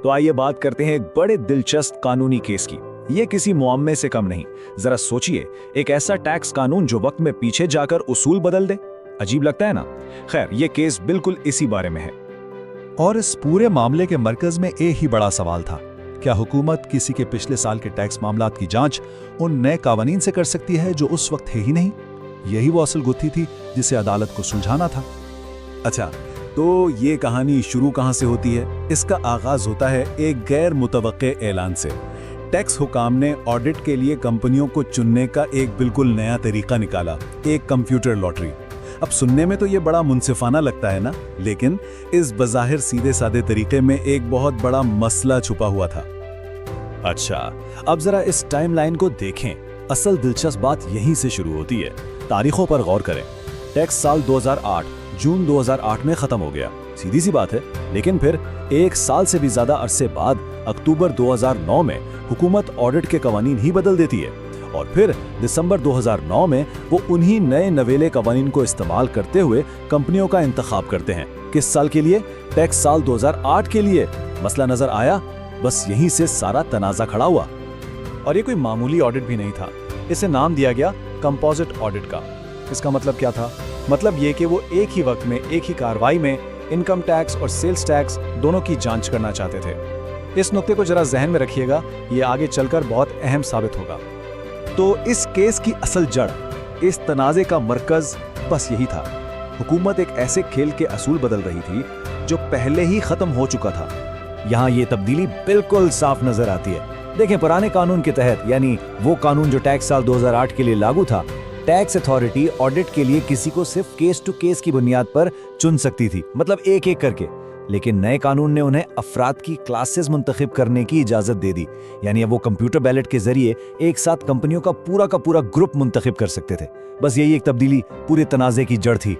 तो आइए बात करते हैं एक बड़े दिलचस्प कानूनी केस की। ये किसी मुआम्मे से कम नहीं। जरा सोचिए, एक ऐसा टैक्स कानून जो वक्त में पीछे जाकर उसूल बदल दे। अजीब लगता है ना? खैर, ये केस बिल्कुल इसी बारे में है। और इस पूरे मामले के मरकज में एक ही बड़ा सवाल था, क्या हुकूमत किसी के पिछले साल के टैक्स मामलात की जांच उन नए कानून से कर सकती है जो उस वक्त है ही नहीं? यही वो असल गुत्थी थी जिसे अदालत को सुलझाना था। अच्छा, तो ये कहानी शुरू कहाँ से होती है? इसका आगाज होता है एक गैर मुतवक्के ऐलान से। टैक्स हुकाम ने ऑडिट के लिए कंपनियों को चुनने का एक बिल्कुल नया तरीका निकाला, एक कंप्यूटर लॉटरी। अब सुनने में तो ये बड़ा मुनसिफाना लगता है ना, लेकिन इस बज़ाहिर सीधे साधे तरीके में एक बहुत बड़ा मसला छुपा हुआ था। अच्छा, अब जरा इस टाइमलाइन को देखें। असल दिलचस्प बात यहीं से शुरू होती है। तारीखों पर गौर करें। टैक्स साल 2008 जून 2008 में खत्म हो गया, सीधी सी बात है। लेकिन फिर एक साल से भी ज्यादा अरसे बाद अक्टूबर 2009 में हुकूमत ऑडिट के कवानीन ही बदल देती है, और फिर दिसंबर 2009 में वो उन्हीं नए नवेले कवानीन को इस्तेमाल करते हुए कंपनियों का इंतखाब करते हैं। किस साल के लिए? टैक्स साल 2008 के लिए। मसला नजर आया? बस यहीं से सारा तनाजा खड़ा हुआ। और ये कोई मामूली ऑडिट भी नहीं था। इसे नाम दिया गया कंपोजिट ऑडिट का। इसका मतलब क्या था? मतलब ये कि वो एक ही वक्त में, एक ही कार्रवाई में इनकम टैक्स और सेल्स टैक्स दोनों की जांच करना चाहते थे। इस नुक्ते को जरा जहन में रखिएगा, ये आगे चलकर बहुत अहम साबित होगा। तो इस केस की असल जड़, इस तनाजे का मरकज बस यही था। हुकूमत एक ऐसे खेल के असूल बदल रही थी जो पहले ही खत्म हो चुका था। यहाँ ये तब्दीली बिल्कुल साफ नजर आती है। देखें, पुराने कानून के तहत, यानी वो कानून जो टैक्स साल 2008 के लिए लागू था, टैक्स अथॉरिटी ऑडिट के लिए किसी को सिर्फ केस टू केस की बुनियाद पर चुन सकती थी, मतलब एक एक करके। लेकिन नए कानून ने उन्हें अफराद की क्लासेस मुंतखब करने की इजाजत दे दी, यानी अब वो कंप्यूटर बैलेट के जरिए एक साथ कंपनियों का पूरा ग्रुप मुंतखब कर सकते थे। बस यही एक तब्दीली पूरे तनाजे की जड़ थी।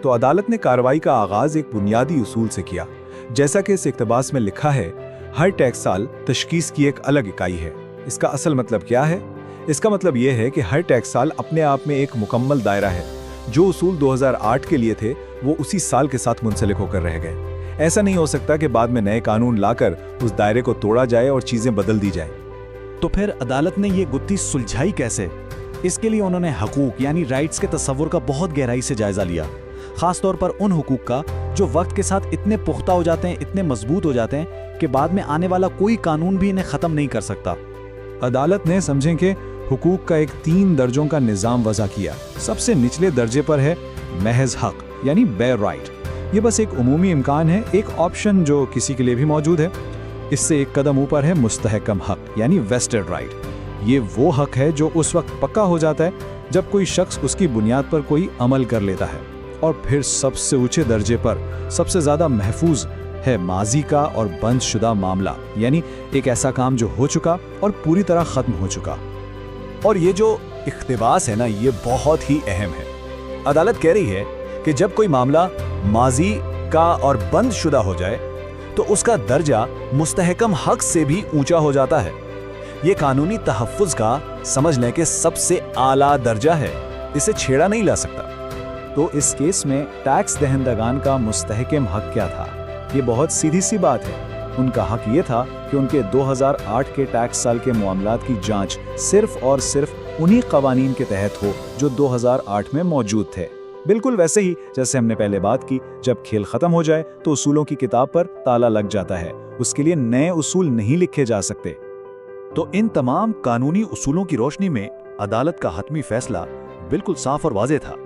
तो अदालत ने कार्रवाई का आगाज एक बुनियादी उसूल से किया। जैसा कि इस इक्तबास में लिखा है, हर टैक्स साल तशखीस की एक अलग इकाई है। इसका असल मतलब क्या है? इसका मतलब यह है कि हर टैक्स साल अपने आप में एक मुकम्मल दायरा है। जो उसूल 2008 के लिए थे वो उसी साल के साथ मुंसलिक होकर रह गए। ऐसा नहीं हो सकता कि बाद में नए कानून लाकर उस दायरे को तोड़ा जाए और चीजें बदल दी जाए। तो फिर अदालत ने ये गुत्थी सुलझाई कैसे? इसके लिए उन्होंने हकूक यानी राइट्स के तस्वुर का बहुत गहराई से जायजा लिया, खास तौर पर उन हुकूक का जो वक्त के साथ इतने पुख्ता हो जाते हैं, इतने मजबूत हो जाते हैं कि बाद में आने वाला कोई कानून भी इन्हें खत्म नहीं कर सकता। अदालत ने समझें कि हुकूक का एक 3 दर्जों का निज़ाम वज़ा किया। सबसे निचले दर्जे पर है महज हक, यानी बेयर राइट। ये बस एक उमूमी इम्कान है, एक ऑप्शन जो किसी के लिए भी मौजूद है। इससे एक कदम ऊपर है मुस्तहकम हक, यानी वेस्टेड राइट। ये वो हक है जो उस वक्त पक्का हो जाता है जब कोई शख्स उसकी बुनियाद पर कोई अमल कर लेता है। और फिर सबसे ऊंचे दर्जे पर सबसे ज़्यादा महफूज है माजी का और बंद शुदा मामला, यानी एक ऐसा काम जो हो चुका और पूरी तरह ख़त्म हो चुका। और ये जो इख्तिबास है ना, ये बहुत ही अहम है। अदालत कह रही है कि जब कोई मामला माजी का और बंद शुदा हो जाए तो उसका दर्जा मुस्तहकम हक से भी ऊंचा हो जाता है। ये कानूनी तहफ़्फ़ुज़ का समझ लें कि सबसे आला दर्जा है, इसे छेड़ा नहीं ला सकता। तो इस केस में टैक्स दहंदगान का मुस्तहकम हक क्या था? ये बहुत सीधी सी बात है। उनका हक ये था कि उनके 2008 के टैक्स साल के मामलात की जांच सिर्फ और सिर्फ उन्हीं कवानीन के तहत हो जो 2008 में मौजूद थे। बिल्कुल वैसे ही जैसे हमने पहले बात की, जब खेल खत्म हो जाए तो उसूलों की किताब पर ताला लग जाता है, उसके लिए नए उसूल नहीं लिखे जा सकते। तो इन तमाम कानूनी उसूलों की रोशनी में अदालत का हतमी फैसला बिल्कुल साफ और वाज़ेह था।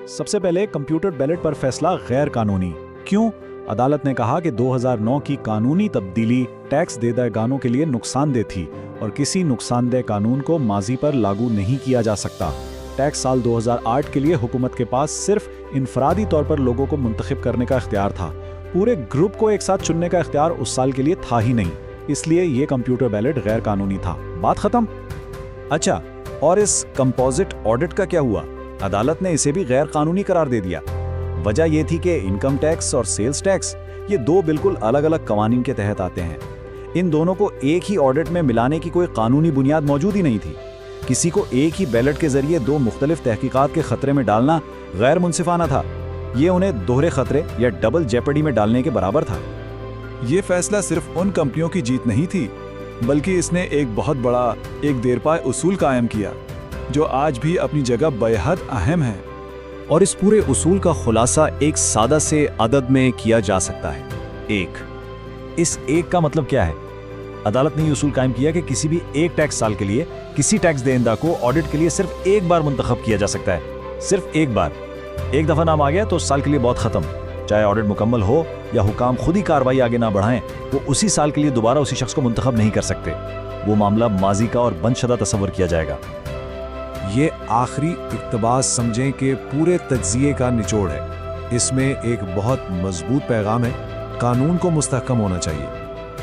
सबसे पहले कंप्यूटर बैलेट पर फैसला गैर कानूनी। क्यों? अदालत ने कहा कि 2009 की कानूनी तब्दीली टैक्स देदागानों के लिए नुकसानदेह थी और किसी नुकसानदेह कानून को माजी पर लागू नहीं किया जा सकता। टैक्स साल 2008 के लिए हुकूमत के पास सिर्फ इनफरादी तौर पर लोगों को मुंतखब करने का इख्तियार था, पूरे ग्रुप को एक साथ चुनने का इख्तियार उस साल के लिए था ही नहीं। इसलिए ये कंप्यूटर बैलेट गैर कानूनी था। बात खत्म। अच्छा, और इस कंपोजिट ऑडिट का क्या हुआ? अदालत ने इसे भी गैर कानूनी करार दे दिया। वजह यह थी कि इनकम टैक्स और सेल्स टैक्स ये दो बिल्कुल अलग अलग कवानीन के तहत आते हैं। इन दोनों को एक ही ऑडिट में मिलाने की कोई कानूनी बुनियाद मौजूद ही नहीं थी। किसी को एक ही बैलेट के जरिए दो मुख्तलिफ तहकीकात के खतरे में डालना गैर मुनसिफाना था। ये उन्हें दोहरे खतरे या डबल जेपडी में डालने के बराबर था। یہ فیصلہ صرف ان کمپنیوں کی جیت نہیں تھی بلکہ اس نے ایک بہت بڑا ایک دیرپا اصول قائم کیا جو آج بھی اپنی جگہ بے حد اہم ہے۔ اور اس پورے اصول کا خلاصہ ایک سادہ سے عدد میں کیا جا سکتا ہے، 1۔ اس 1 کا مطلب کیا ہے؟ عدالت نے یہ اصول قائم کیا کہ کسی بھی ایک ٹیکس سال کے لیے کسی ٹیکس دہندہ کو آڈٹ کے لیے صرف ایک بار منتخب کیا جا سکتا ہے، صرف ایک بار۔ ایک دفعہ نام آ گیا تو اس سال کے لیے بہت ختم، چاہے آڈٹ مکمل ہو یا حکام خود ہی کارروائی آگے نہ بڑھائیں، وہ اسی سال کے لیے دوبارہ اسی شخص کو منتخب نہیں کر سکتے۔ وہ معاملہ ماضی کا اور بند شدہ تصور کیا جائے گا۔ یہ آخری اقتباس سمجھیں کہ پورے تجزیے کا نچوڑ ہے۔ اس میں ایک بہت مضبوط پیغام ہے، قانون کو مستحکم ہونا چاہیے۔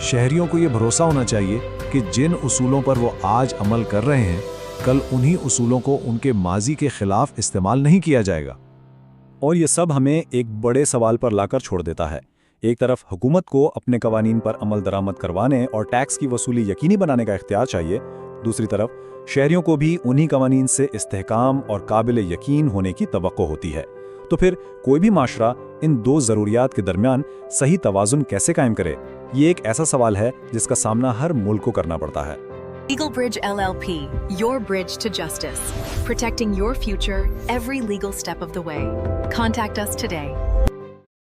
شہریوں کو یہ بھروسہ ہونا چاہیے کہ جن اصولوں پر وہ آج عمل کر رہے ہیں، کل انہی اصولوں کو ان کے ماضی کے خلاف استعمال نہیں کیا جائے گا۔ اور یہ سب ہمیں ایک بڑے سوال پر لا کر چھوڑ دیتا ہے۔ ایک طرف حکومت کو اپنے قوانین پر عمل درآمد کروانے اور ٹیکس کی وصولی یقینی بنانے کا اختیار چاہیے، دوسری طرف شہریوں کو بھی انہی قوانین سے استحکام اور قابل یقین ہونے کی توقع ہوتی ہے۔ تو پھر کوئی بھی معاشرہ ان دو ضروریات کے درمیان صحیح توازن کیسے قائم کرے؟ یہ ایک ایسا سوال ہے جس کا سامنا ہر ملک کو کرنا پڑتا ہے۔ Legal Bridge LLP, your bridge to justice. Protecting your future every legal step of the way. Contact us today.